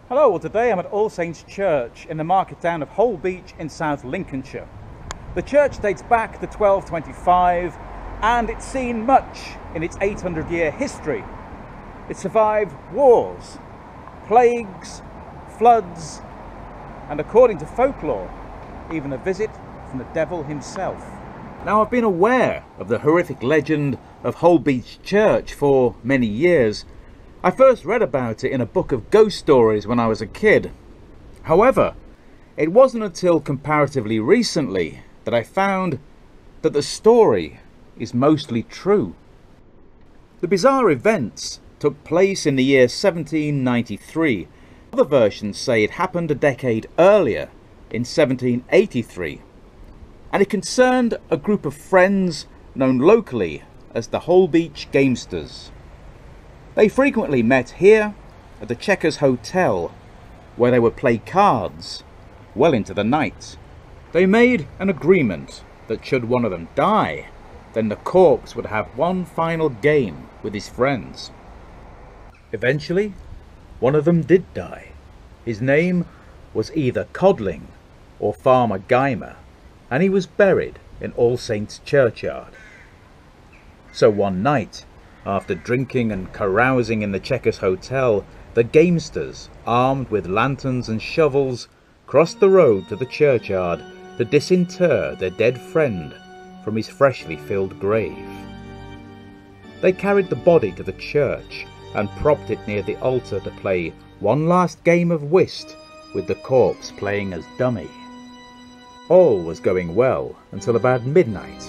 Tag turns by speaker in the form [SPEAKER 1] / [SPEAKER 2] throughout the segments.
[SPEAKER 1] Hello, well today I'm at All Saints Church in the market town of Holbeach in South Lincolnshire. The church dates back to 1225 and it's seen much in its 800-year history. It survived wars, plagues, floods, and according to folklore, even a visit from the devil himself. Now, I've been aware of the horrific legend of Holbeach Church for many years. I first read about it in a book of ghost stories when I was a kid. However, it wasn't until comparatively recently that I found that the story is mostly true. The bizarre events took place in the year 1793. Other versions say it happened a decade earlier, in 1783, and it concerned a group of friends known locally as the Holbeach Gamesters. They frequently met here at the Checkers Hotel, where they would play cards well into the night. They made an agreement that should one of them die, then the corpse would have one final game with his friends. Eventually, one of them did die. His name was either Codling or Farmer Guymer, and he was buried in All Saints Churchyard. So one night, after drinking and carousing in the Checkers Hotel, the Gamesters, armed with lanterns and shovels, crossed the road to the churchyard to disinter their dead friend from his freshly filled grave. They carried the body to the church and propped it near the altar to play one last game of whist, with the corpse playing as dummy. All was going well until about midnight,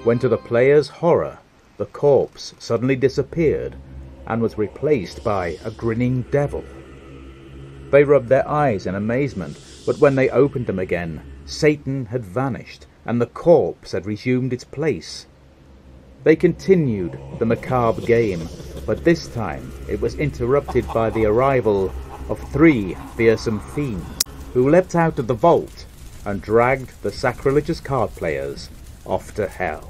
[SPEAKER 1] when to the players' horror, the corpse suddenly disappeared and was replaced by a grinning devil. They rubbed their eyes in amazement, but when they opened them again, Satan had vanished and the corpse had resumed its place. They continued the macabre game, but this time it was interrupted by the arrival of three fearsome fiends, who leapt out of the vault and dragged the sacrilegious card players off to hell.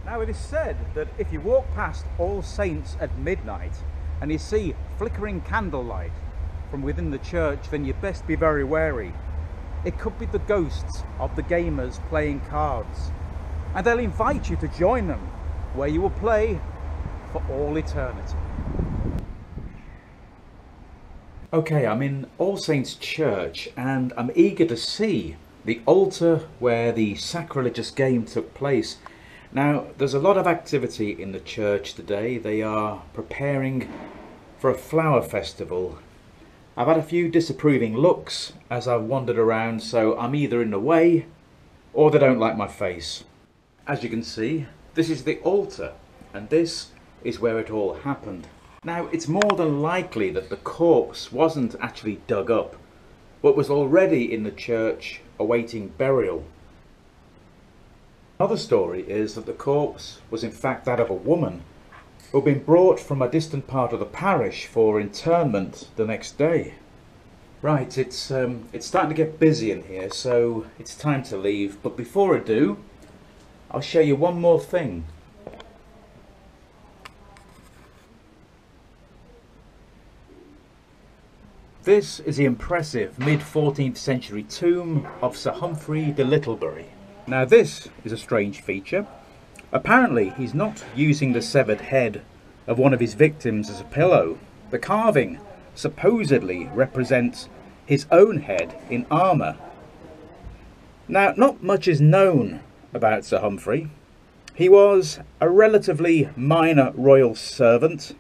[SPEAKER 1] Now, it is said that if you walk past All Saints at midnight and you see flickering candlelight from within the church, then you best be very wary. It could be the ghosts of the gamers playing cards, and they'll invite you to join them, where you will play for all eternity. Okay, I'm in All Saints Church and I'm eager to see the altar where the sacrilegious game took place. Now, there's a lot of activity in the church today. They are preparing for a flower festival. I've had a few disapproving looks as I've wandered around, so I'm either in the way or they don't like my face. As you can see, this is the altar, and this is where it all happened. Now, it's more than likely that the corpse wasn't actually dug up, but was already in the church awaiting burial. Another story is that the corpse was in fact that of a woman who had been brought from a distant part of the parish for interment the next day. Right, it's starting to get busy in here, so it's time to leave. But before I do, I'll show you one more thing. This is the impressive mid-14th century tomb of Sir Humphrey de Littlebury. Now, this is a strange feature. Apparently, he's not using the severed head of one of his victims as a pillow. The carving supposedly represents his own head in armour. Now, not much is known about Sir Humphrey. He was a relatively minor royal servant,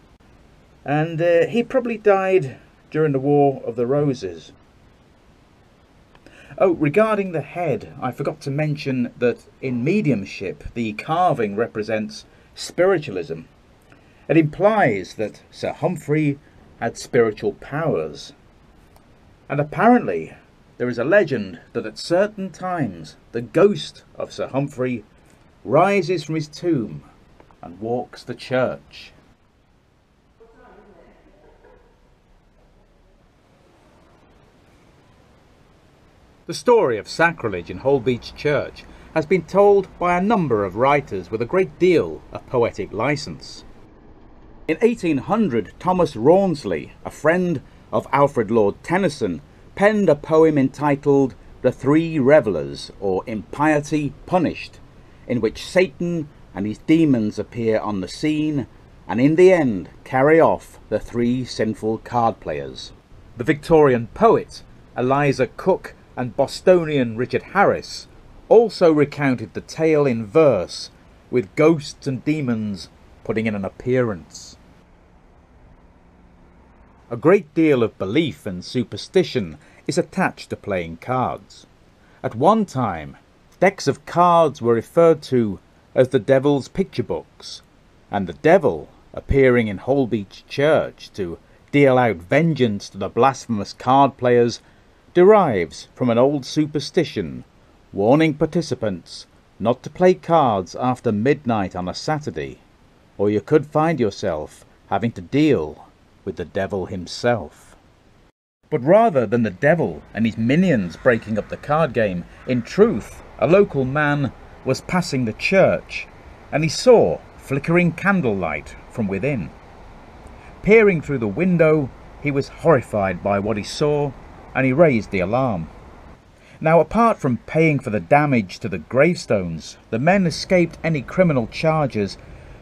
[SPEAKER 1] and he probably died during the War of the Roses. Oh, regarding the head, I forgot to mention that in mediumship, the carving represents spiritualism. It implies that Sir Humphrey had spiritual powers. And apparently, there is a legend that at certain times, the ghost of Sir Humphrey rises from his tomb and walks the church. The story of sacrilege in Holbeach Church has been told by a number of writers with a great deal of poetic license. In 1800, Thomas Rawnsley, a friend of Alfred Lord Tennyson, penned a poem entitled The Three Revellers, or Impiety Punished, in which Satan and his demons appear on the scene and in the end carry off the three sinful card players. The Victorian poet Eliza Cook and Bostonian Richard Harris also recounted the tale in verse, with ghosts and demons putting in an appearance. A great deal of belief and superstition is attached to playing cards. At one time, decks of cards were referred to as the devil's picture books, and the devil, appearing in Holbeach Church to deal out vengeance to the blasphemous card players, derives from an old superstition warning participants not to play cards after midnight on a Saturday, or you could find yourself having to deal with the devil himself. But rather than the devil and his minions breaking up the card game, in truth, a local man was passing the church, and he saw flickering candlelight from within. Peering through the window, he was horrified by what he saw, and he raised the alarm. Now, apart from paying for the damage to the gravestones, the men escaped any criminal charges,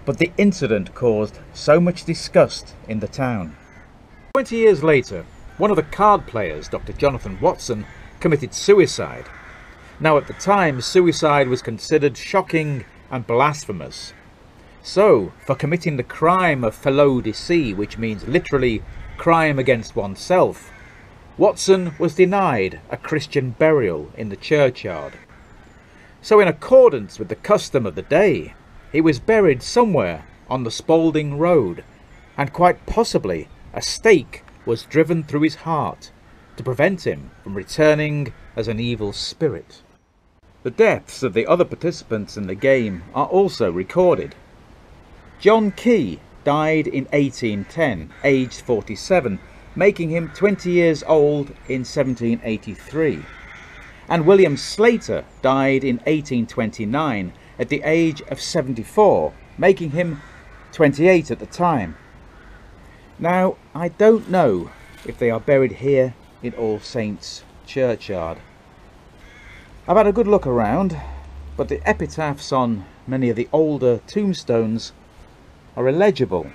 [SPEAKER 1] but the incident caused so much disgust in the town. 20 years later, one of the card players, Dr. Jonathan Watson, committed suicide. Now, at the time, suicide was considered shocking and blasphemous. So, for committing the crime of felo de se, which means literally crime against oneself, Watson was denied a Christian burial in the churchyard. So, in accordance with the custom of the day, he was buried somewhere on the Spalding Road, and quite possibly a stake was driven through his heart to prevent him from returning as an evil spirit. The deaths of the other participants in the game are also recorded. John Key died in 1810, aged 47, making him 20 years old in 1783. And William Slater died in 1829 at the age of 74, making him 28 at the time. Now, I don't know if they are buried here in All Saints churchyard. I've had a good look around, but the epitaphs on many of the older tombstones are illegible.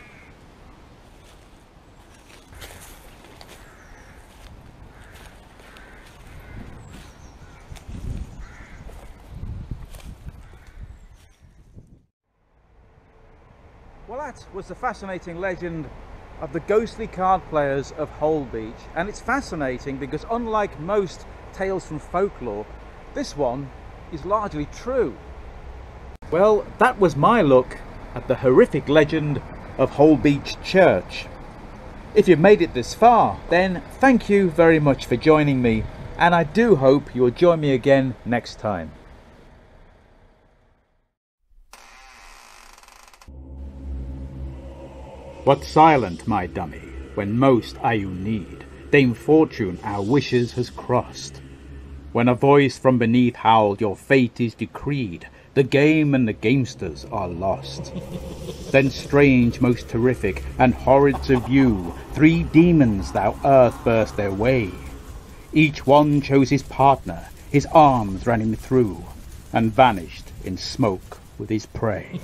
[SPEAKER 1] Well, that was the fascinating legend of the ghostly card players of Holbeach, and it's fascinating because unlike most tales from folklore, this one is largely true. Well, that was my look at the horrific legend of Holbeach Church. If you've made it this far, then thank you very much for joining me, and I do hope you will join me again next time. But silent, my dummy, when most are you need, Dame Fortune our wishes has crossed. When a voice from beneath howled, your fate is decreed, the game and the gamesters are lost. Then strange, most terrific, and horrid to view, three demons thou earth burst their way. Each one chose his partner, his arms ran him through, and vanished in smoke with his prey.